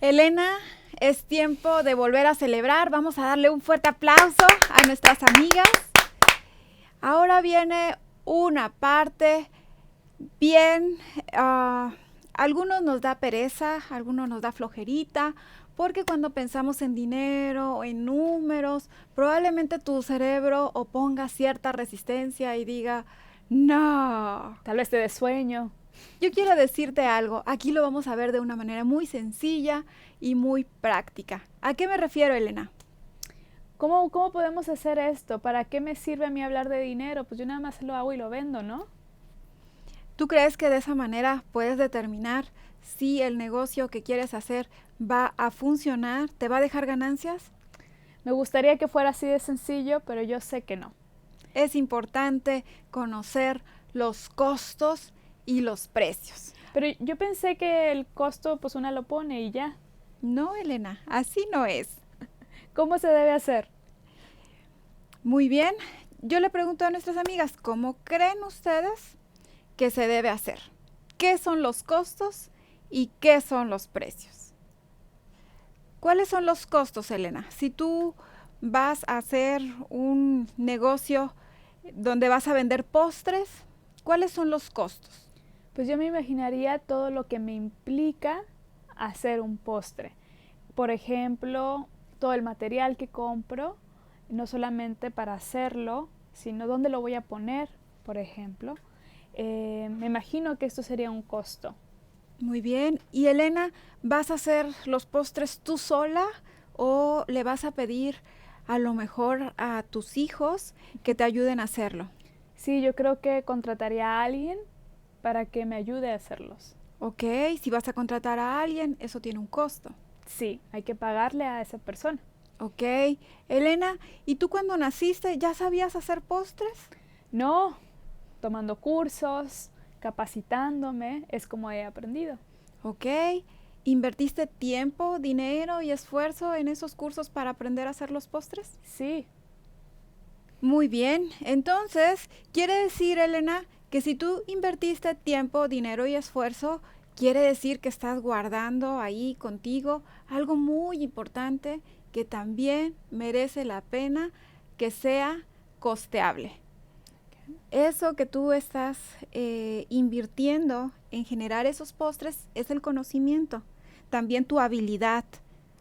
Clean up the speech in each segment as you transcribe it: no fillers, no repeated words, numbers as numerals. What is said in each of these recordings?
Elena, es tiempo de volver a celebrar. Vamos a darle un fuerte aplauso a nuestras amigas. Ahora viene una parte bien, algunos nos da pereza, algunos nos da flojerita, porque cuando pensamos en dinero o en números, probablemente tu cerebro oponga cierta resistencia y diga, no. Tal vez te dé sueño. Yo quiero decirte algo, aquí lo vamos a ver de una manera muy sencilla y muy práctica. ¿A qué me refiero, Elena? ¿Cómo podemos hacer esto? ¿Para qué me sirve a mí hablar de dinero? Pues yo nada más lo hago y lo vendo, ¿no? ¿Tú crees que de esa manera puedes determinar si el negocio que quieres hacer va a funcionar? ¿Te va a dejar ganancias? Me gustaría que fuera así de sencillo, pero yo sé que no. Es importante conocer los costos y los precios. Pero yo pensé que el costo, pues una lo pone y ya. No, Elena, así no es. ¿Cómo se debe hacer? Muy bien, yo le pregunto a nuestras amigas, ¿cómo creen ustedes que se debe hacer? ¿Qué son los costos y qué son los precios? ¿Cuáles son los costos, Elena? Si tú vas a hacer un negocio donde vas a vender postres, ¿cuáles son los costos? Pues yo me imaginaría todo lo que me implica hacer un postre. Por ejemplo, todo el material que compro, no solamente para hacerlo, sino dónde lo voy a poner, por ejemplo. Me imagino que esto sería un costo. Muy bien. Y Elena, ¿vas a hacer los postres tú sola o le vas a pedir a lo mejor a tus hijos que te ayuden a hacerlo? Sí, yo creo que contrataría a alguien para que me ayude a hacerlos. Ok, si vas a contratar a alguien, eso tiene un costo. Sí, hay que pagarle a esa persona. Ok, Elena, ¿y tú cuando naciste ya sabías hacer postres? No, tomando cursos, capacitándome, es como he aprendido. Ok, ¿invertiste tiempo, dinero y esfuerzo en esos cursos para aprender a hacer los postres? Sí, Muy bien, entonces quiere decir, Elena, que si tú invertiste tiempo, dinero y esfuerzo, quiere decir que estás guardando ahí contigo algo muy importante que también merece la pena que sea costeable. Eso que tú estás invirtiendo en generar esos postres es el conocimiento, también tu habilidad.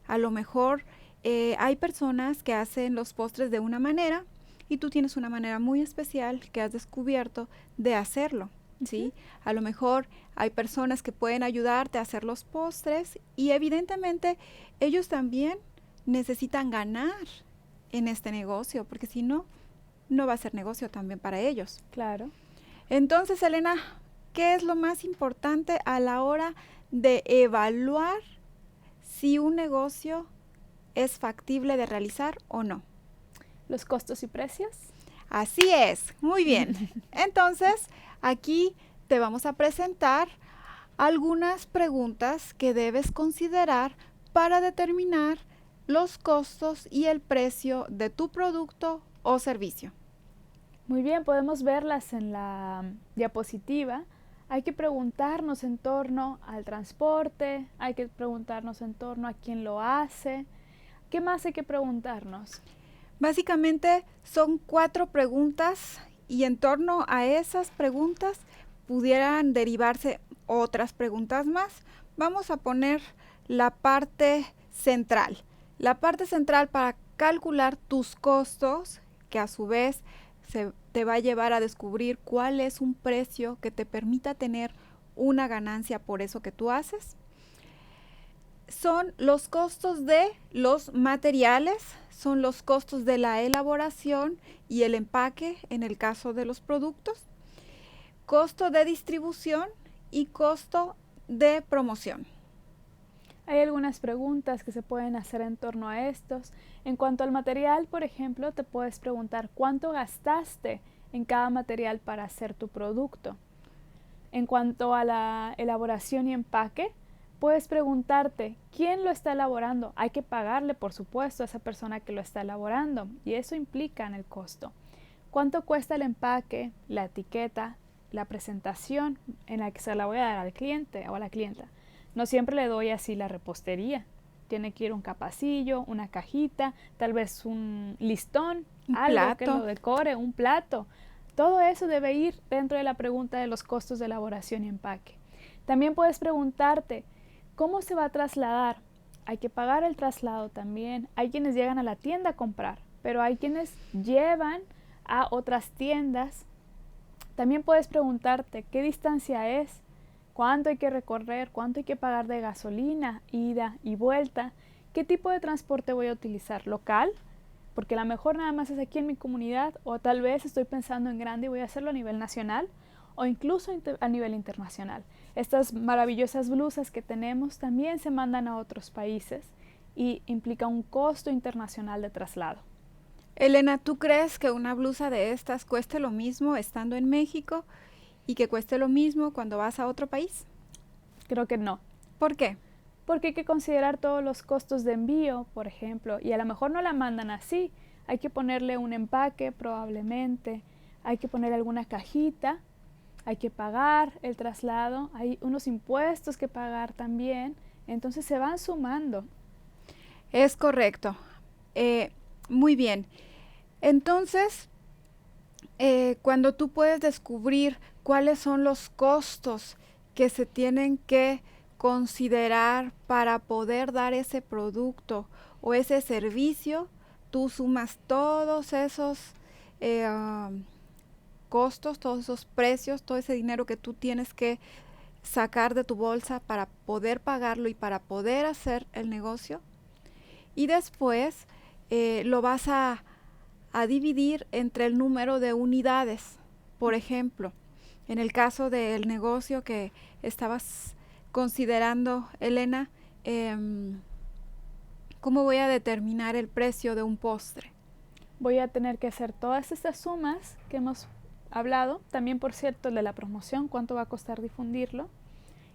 A lo mejor hay personas que hacen los postres de una manera y tú tienes una manera muy especial que has descubierto de hacerlo. ¿Sí? A lo mejor hay personas que pueden ayudarte a hacer los postres y evidentemente ellos también necesitan ganar en este negocio, porque si no, no va a ser negocio también para ellos. claro. Entonces, Elena, ¿qué es lo más importante a la hora de evaluar si un negocio es factible de realizar o no? Los costos y precios. Así es, muy bien. Entonces, aquí te vamos a presentar algunas preguntas que debes considerar para determinar los costos y el precio de tu producto o servicio. Muy bien, podemos verlas en la diapositiva. Hay que preguntarnos en torno al transporte, hay que preguntarnos en torno a quién lo hace. ¿Qué más hay que preguntarnos? Básicamente son 4 preguntas y en torno a esas preguntas pudieran derivarse otras preguntas más. Vamos a poner la parte central. La parte central para calcular tus costos, que a su vez te va a llevar a descubrir cuál es un precio que te permita tener una ganancia por eso que tú haces. Son los costos de los materiales, son los costos de la elaboración y el empaque en el caso de los productos, costo de distribución y costo de promoción. Hay algunas preguntas que se pueden hacer en torno a estos. En cuanto al material, por ejemplo, te puedes preguntar cuánto gastaste en cada material para hacer tu producto. En cuanto a la elaboración y empaque, puedes preguntarte quién lo está elaborando. Hay que pagarle, por supuesto, a esa persona que lo está elaborando y eso implica en el costo. ¿Cuánto cuesta el empaque, la etiqueta, la presentación en la que se la voy a dar al cliente o a la clienta? No siempre le doy así la repostería. Tiene que ir un capacillo, una cajita, tal vez un listón, Un algo que lo plato. decore, un plato. Todo eso debe ir dentro de la pregunta de los costos de elaboración y empaque. También puedes preguntarte, ¿cómo se va a trasladar? Hay que pagar el traslado también. Hay quienes llegan a la tienda a comprar, pero hay quienes llevan a otras tiendas. También puedes preguntarte qué distancia es, cuánto hay que recorrer, cuánto hay que pagar de gasolina, ida y vuelta, qué tipo de transporte voy a utilizar, local, porque a lo mejor nada más es aquí en mi comunidad, o tal vez estoy pensando en grande y voy a hacerlo a nivel nacional o incluso a nivel internacional. Estas maravillosas blusas que tenemos también se mandan a otros países y implica un costo internacional de traslado. Elena, ¿tú crees que una blusa de estas cueste lo mismo estando en México y que cueste lo mismo cuando vas a otro país? Creo que no, ¿Por qué? porque hay que considerar todos los costos de envío, por ejemplo, y a lo mejor no la mandan así. Hay que ponerle un empaque probablemente, hay que poner alguna cajita, hay que pagar el traslado, hay unos impuestos que pagar también, entonces se van sumando. Es correcto. Eh, Muy bien. Entonces, cuando tú puedes descubrir cuáles son los costos que se tienen que considerar para poder dar ese producto o ese servicio, tú sumas todos esos eh, costos, todos esos precios, todo ese dinero que tú tienes que sacar de tu bolsa para poder pagarlo y para poder hacer el negocio. Y después lo vas a dividir entre el número de unidades. Por ejemplo, en el caso del negocio que estabas considerando, Elena, ¿cómo voy a determinar el precio de un postre? Voy a tener que hacer todas estas sumas que hemos hablado, también por cierto el de la promoción, cuánto va a costar difundirlo,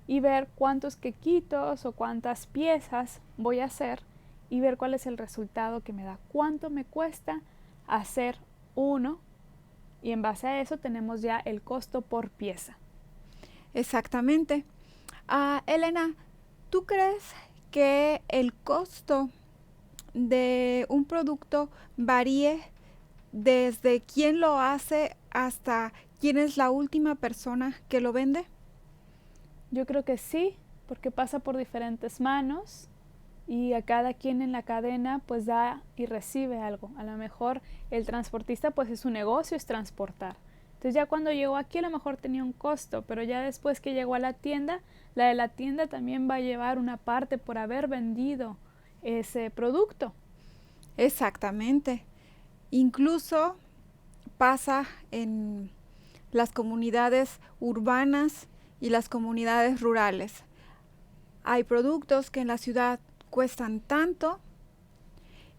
y ver cuántos quequitos o cuántas piezas voy a hacer y ver cuál es el resultado que me da, cuánto me cuesta hacer uno, y en base a eso tenemos ya el costo por pieza. Exactamente. Elena, ¿tú crees que el costo de un producto varíe desde quién lo hace hasta quién es la última persona que lo vende? Yo creo que sí, porque pasa por diferentes manos y a cada quien en la cadena pues da y recibe algo. A lo mejor el transportista pues es su negocio, es transportar. Entonces ya cuando llegó aquí a lo mejor tenía un costo, pero ya después que llegó a la de la tienda también va a llevar una parte por haber vendido ese producto. Exactamente. Incluso pasa en las comunidades urbanas y las comunidades rurales. Hay productos que en la ciudad cuestan tanto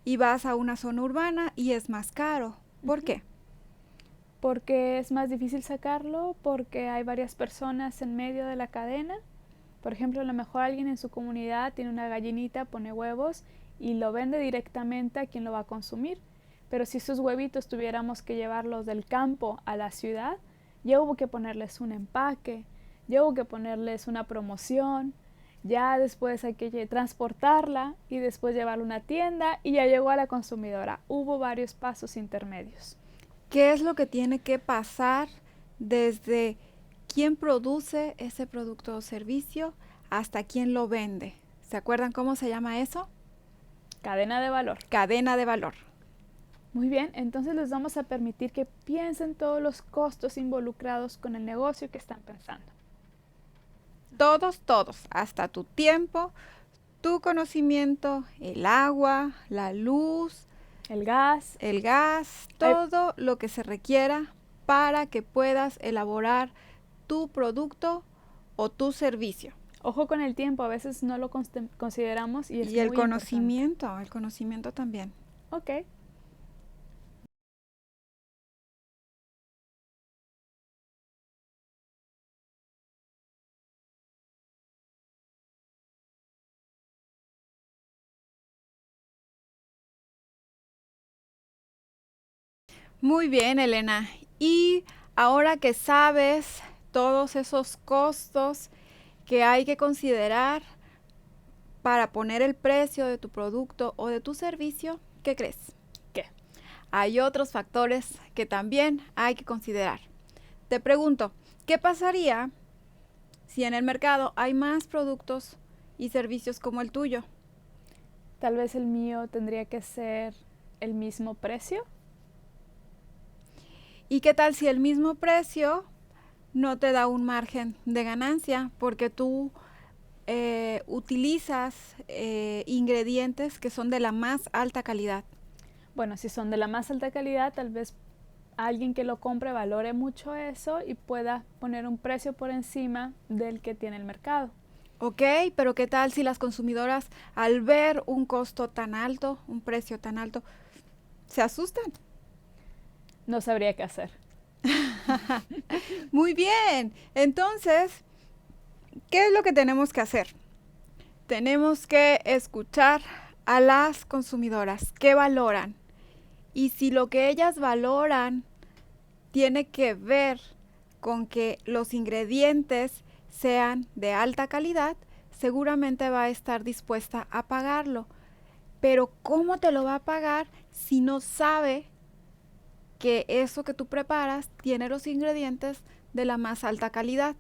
y vas a una zona urbana y es más caro. ¿Por Ujú. qué? Porque es más difícil sacarlo, porque hay varias personas en medio de la cadena. Por ejemplo, a lo mejor alguien en su comunidad tiene una gallinita, pone huevos y lo vende directamente a quien lo va a consumir. Pero si esos huevitos tuviéramos que llevarlos del campo a la ciudad, ya hubo que ponerles un empaque, ya hubo que ponerles una promoción, ya después hay que transportarla y después llevarla a una tienda y ya llegó a la consumidora. Hubo varios pasos intermedios. ¿Qué es lo que tiene que pasar desde quién produce ese producto o servicio hasta quién lo vende? ¿Se acuerdan cómo se llama eso? Cadena de valor. Cadena de valor. Muy bien, entonces les vamos a permitir que piensen todos los costos involucrados con el negocio que están pensando. Todos, todos, hasta tu tiempo, tu conocimiento, el agua, la luz, El gas. el gas, Hay, todo lo que se requiera para que puedas elaborar tu producto o tu servicio. ojo con el tiempo, a veces no lo consideramos y es Y muy importante. el conocimiento también. Ok, Muy bien, Elena. Y ahora que sabes todos esos costos, que hay que considerar para poner el precio de tu producto o de tu servicio, ¿qué crees? ¿Qué? Hay otros factores que también hay que considerar. Te pregunto, ¿qué pasaría si en el mercado hay más productos y servicios como el tuyo? Tal vez el mío tendría que ser el mismo precio. ¿Y qué tal si el mismo precio no te da un margen de ganancia porque tú utilizas ingredientes que son de la más alta calidad? Bueno, si son de la más alta calidad, tal vez alguien que lo compre valore mucho eso y pueda poner un precio por encima del que tiene el mercado. Ok, pero ¿qué tal si las consumidoras al ver un costo tan alto, un precio tan alto, se asustan? No sabría qué hacer. Muy bien, entonces, ¿qué es lo que tenemos que hacer? Tenemos que escuchar a las consumidoras, qué valoran. Y si lo que ellas valoran tiene que ver con que los ingredientes sean de alta calidad, seguramente va a estar dispuesta a pagarlo. Pero ¿cómo te lo va a pagar si no sabe que eso que tú preparas tiene los ingredientes de la más alta calidad?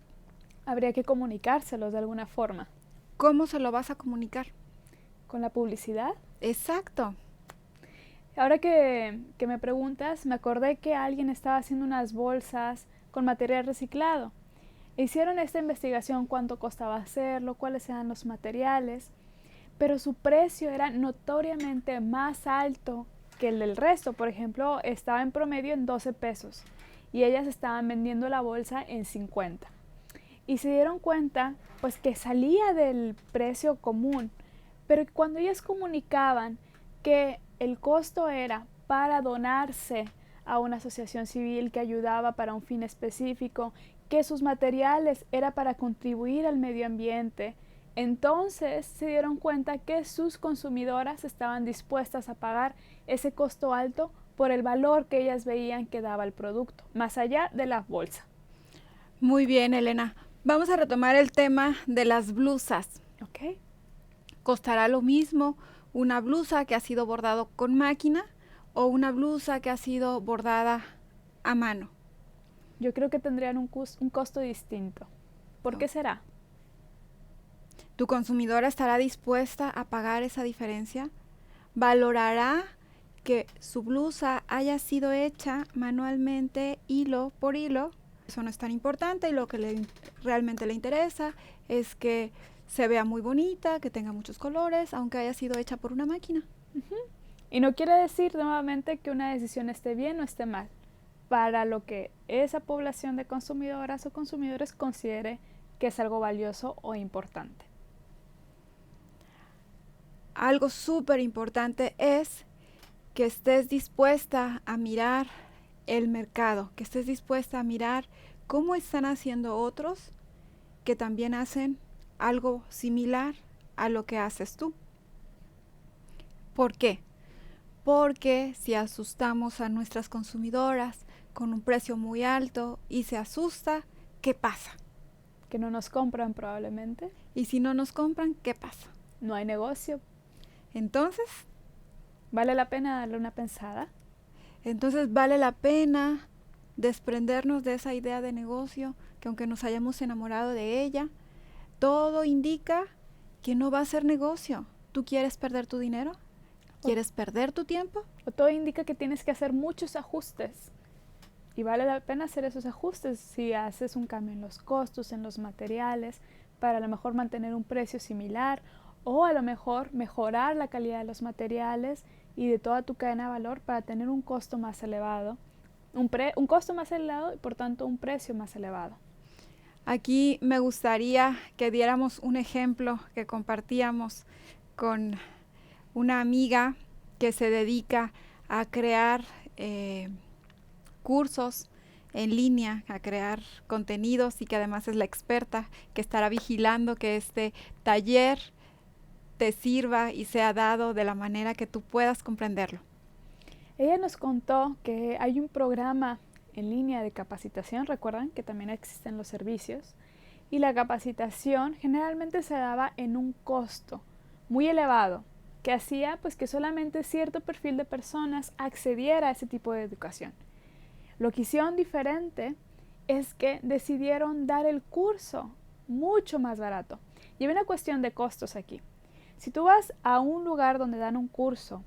Habría que comunicárselos de alguna forma. ¿Cómo se lo vas a comunicar? Con la publicidad. Exacto. Ahora que me preguntas, me acordé que alguien estaba haciendo unas bolsas con material reciclado. Hicieron esta investigación, cuánto costaba hacerlo, cuáles eran los materiales, pero su precio era notoriamente más alto que el del resto. Por ejemplo, estaba en promedio en 12 pesos y ellas estaban vendiendo la bolsa en 50. Y se dieron cuenta pues que salía del precio común, pero cuando ellas comunicaban que el costo era para donarse a una asociación civil que ayudaba para un fin específico, que sus materiales era para contribuir al medio ambiente, entonces se dieron cuenta que sus consumidoras estaban dispuestas a pagar ese costo alto por el valor que ellas veían que daba el producto, más allá de la bolsa. Muy bien, Elena. Vamos a retomar el tema de las blusas. ¿Ok? ¿Costará lo mismo una blusa que ha sido bordado con máquina o una blusa que ha sido bordada a mano? Yo creo que tendrían un costo distinto. ¿Por qué será? ¿Tu consumidora estará dispuesta a pagar esa diferencia? ¿Valorará que su blusa haya sido hecha manualmente, hilo por hilo? Eso no es tan importante y lo que realmente le interesa es que se vea muy bonita, que tenga muchos colores, aunque haya sido hecha por una máquina. Y no quiere decir nuevamente que una decisión esté bien o esté mal. Para lo que esa población de consumidoras o consumidores considere que es algo valioso o importante. Algo súper importante es que estés dispuesta a mirar el mercado, que estés dispuesta a mirar cómo están haciendo otros que también hacen algo similar a lo que haces tú. ¿Por qué? Porque si asustamos a nuestras consumidoras con un precio muy alto y se asusta, ¿qué pasa? Que no nos compran probablemente. Y si no nos compran, ¿qué pasa? No hay negocio. Entonces, ¿Vale la pena darle una pensada? entonces vale la pena desprendernos de esa idea de negocio que aunque nos hayamos enamorado de ella, todo indica que no va a ser negocio. ¿Tú quieres perder tu dinero? ¿Quieres perder tu tiempo? O todo indica que tienes que hacer muchos ajustes. Y vale la pena hacer esos ajustes si haces un cambio en los costos, en los materiales, para a lo mejor mantener un precio similar o a lo mejor mejorar la calidad de los materiales y de toda tu cadena de valor para tener un costo más elevado, un costo más elevado y por tanto un precio más elevado. Aquí me gustaría que diéramos un ejemplo que compartíamos con una amiga que se dedica a crear cursos en línea, a crear contenidos y que además es la experta que estará vigilando que este taller te sirva y sea dado de la manera que tú puedas comprenderlo. Ella nos contó que hay un programa en línea de capacitación, recuerdan que también existen los servicios, y la capacitación generalmente se daba en un costo muy elevado que hacía pues que solamente cierto perfil de personas accediera a ese tipo de educación. Lo que hicieron diferente es que decidieron dar el curso mucho más barato. Y hay una cuestión de costos aquí. Si tú vas a un lugar donde dan un curso,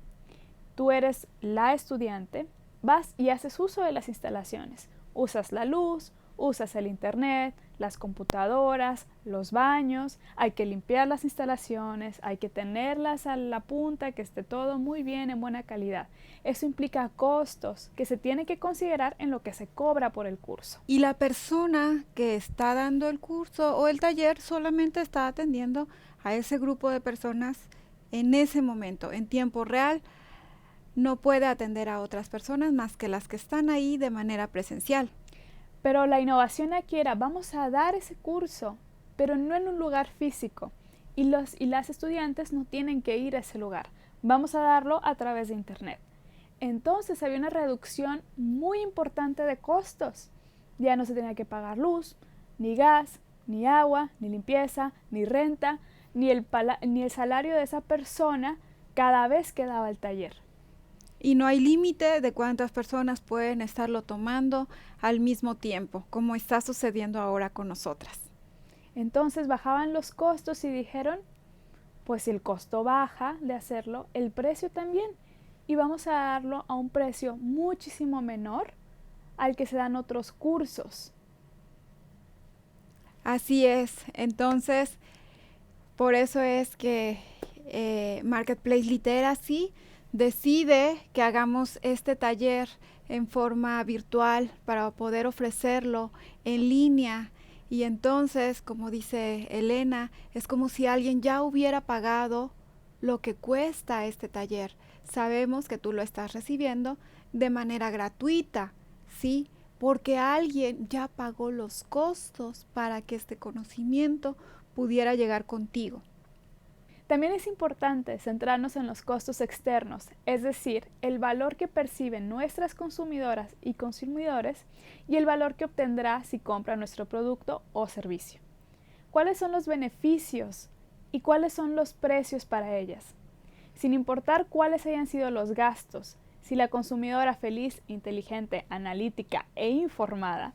tú eres la estudiante, vas y haces uso de las instalaciones. Usas la luz, usas el internet, las computadoras, los baños, hay que limpiar las instalaciones, hay que tenerlas a la punta, que esté todo muy bien, en buena calidad. Eso implica costos que se tienen que considerar en lo que se cobra por el curso. Y la persona que está dando el curso o el taller solamente está atendiendo a ese grupo de personas en ese momento, en tiempo real. No puede atender a otras personas más que las que están ahí de manera presencial. Pero la innovación aquí era, vamos a dar ese curso, pero no en un lugar físico. Y los y las estudiantes no tienen que ir a ese lugar. Vamos a darlo a través de internet. Entonces había una reducción muy importante de costos. Ya no se tenía que pagar luz, ni gas, ni agua, ni limpieza, ni renta, ni el salario de esa persona cada vez que daba el taller. Y no hay límite de cuántas personas pueden estarlo tomando al mismo tiempo, como está sucediendo ahora con nosotras. Entonces bajaban los costos y dijeron, pues si el costo baja de hacerlo, el precio también. Y vamos a darlo a un precio muchísimo menor al que se dan otros cursos. Así es. Entonces, por eso es que Marketplace Literacy decide que hagamos este taller en forma virtual para poder ofrecerlo en línea. Y entonces, como dice Elena, es como si alguien ya hubiera pagado lo que cuesta este taller. Sabemos que tú lo estás recibiendo de manera gratuita, ¿sí? Porque alguien ya pagó los costos para que este conocimiento pudiera llegar contigo. También es importante centrarnos en los costos externos, es decir, el valor que perciben nuestras consumidoras y consumidores y el valor que obtendrá si compra nuestro producto o servicio. ¿Cuáles son los beneficios y cuáles son los precios para ellas? Sin importar cuáles hayan sido los gastos, si la consumidora feliz, inteligente, analítica e informada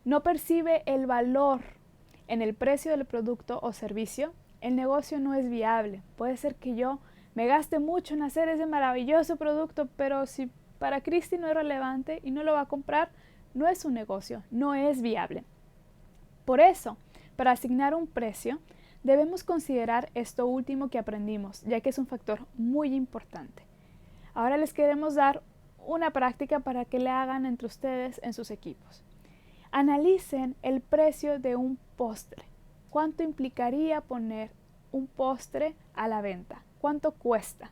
no percibe el valor en el precio del producto o servicio, el negocio no es viable. Puede ser que yo me gaste mucho en hacer ese maravilloso producto, pero si para Cristi no es relevante y no lo va a comprar, no es un negocio, no es viable. Por eso, para asignar un precio, debemos considerar esto último que aprendimos, ya que es un factor muy importante. Ahora les queremos dar una práctica para que le hagan entre ustedes en sus equipos. Analicen el precio de un postre. ¿Cuánto implicaría poner un postre a la venta? ¿Cuánto cuesta?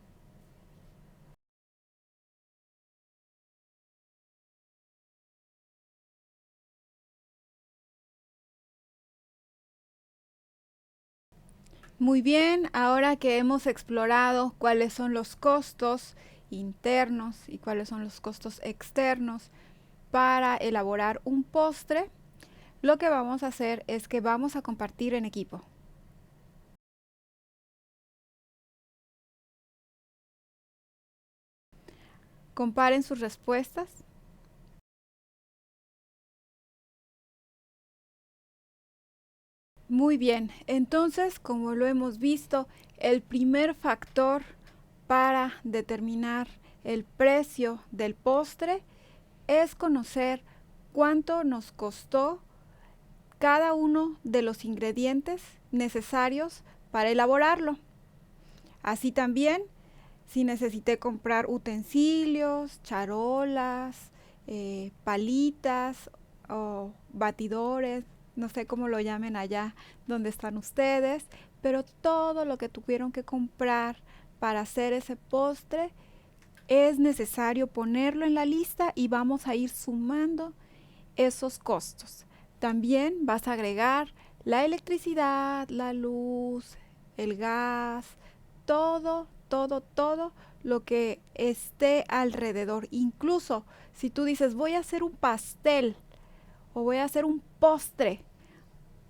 Muy bien, ahora que hemos explorado cuáles son los costos internos y cuáles son los costos externos para elaborar un postre, lo que vamos a hacer es que vamos a compartir en equipo. Comparen sus respuestas. Muy bien, entonces, como lo hemos visto, el primer factor para determinar el precio del postre es conocer cuánto nos costó cada uno de los ingredientes necesarios para elaborarlo. Así también, si necesité comprar utensilios, charolas, palitas o batidores, no sé cómo lo llamen allá donde están ustedes, pero todo lo que tuvieron que comprar para hacer ese postre es necesario ponerlo en la lista y vamos a ir sumando esos costos. También vas a agregar la electricidad, la luz, el gas, todo lo que esté alrededor. Incluso si tú dices voy a hacer un pastel o voy a hacer un postre,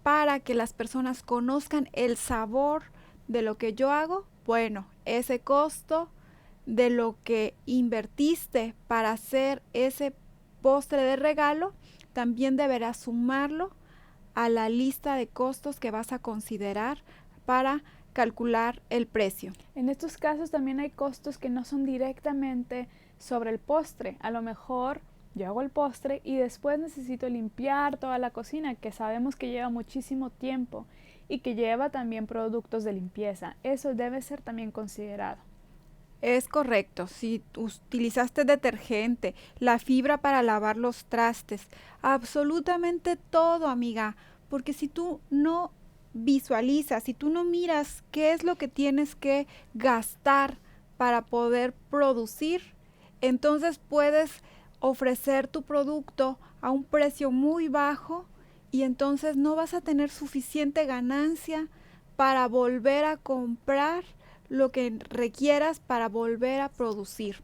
para que las personas conozcan el sabor de lo que yo hago, bueno, ese costo de lo que invertiste para hacer ese postre de regalo, también deberás sumarlo a la lista de costos que vas a considerar para calcular el precio. En estos casos también hay costos que no son directamente sobre el postre. A lo mejor yo hago el postre y después necesito limpiar toda la cocina, que sabemos que lleva muchísimo tiempo y que lleva también productos de limpieza. Eso debe ser también considerado. Es correcto, si utilizaste detergente, la fibra para lavar los trastes, absolutamente todo, amiga, porque si tú no visualizas, si tú no miras qué es lo que tienes que gastar para poder producir, entonces puedes ofrecer tu producto a un precio muy bajo y entonces no vas a tener suficiente ganancia para volver a comprar lo que requieras para volver a producir.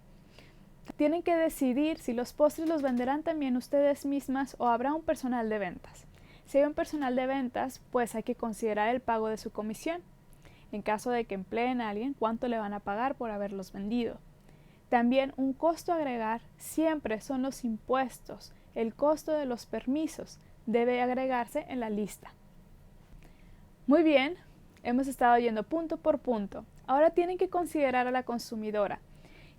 Tienen que decidir si los postres los venderán también ustedes mismas o habrá un personal de ventas. Si hay un personal de ventas, pues hay que considerar el pago de su comisión. En caso de que empleen a alguien, cuánto le van a pagar por haberlos vendido. También un costo a agregar siempre son los impuestos. El costo de los permisos debe agregarse en la lista. Muy bien, hemos estado yendo punto por punto. Ahora tienen que considerar a la consumidora.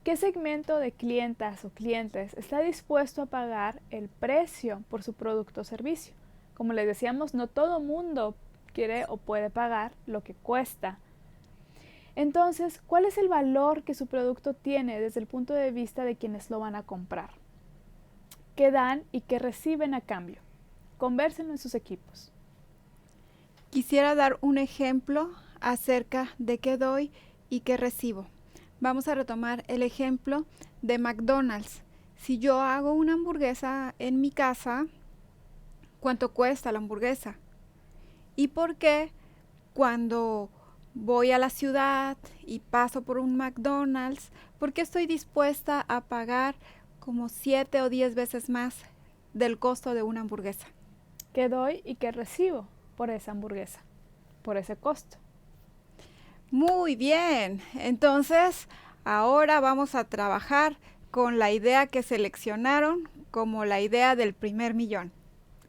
¿Qué segmento de clientas o clientes está dispuesto a pagar el precio por su producto o servicio? Como les decíamos, no todo mundo quiere o puede pagar lo que cuesta. Entonces, ¿cuál es el valor que su producto tiene desde el punto de vista de quienes lo van a comprar? ¿Qué dan y qué reciben a cambio? Convérsenlo en sus equipos. Quisiera dar un ejemplo acerca de qué doy y qué recibo. Vamos a retomar el ejemplo de McDonald's. Si yo hago una hamburguesa en mi casa, ¿cuánto cuesta la hamburguesa? ¿Y por qué cuando voy a la ciudad y paso por un McDonald's, por qué estoy dispuesta a pagar como 7 o 10 veces más del costo de una hamburguesa? ¿Qué doy y qué recibo por esa hamburguesa, por ese costo? Muy bien, entonces ahora vamos a trabajar con la idea que seleccionaron como la idea del primer millón.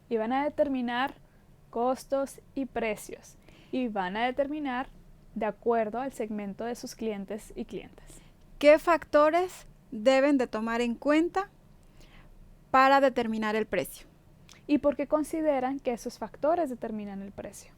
Y van a determinar costos y precios. Y van a determinar de acuerdo al segmento de sus clientes y clientes. ¿Qué factores deben de tomar en cuenta para determinar el precio? ¿Y por qué consideran que esos factores determinan el precio?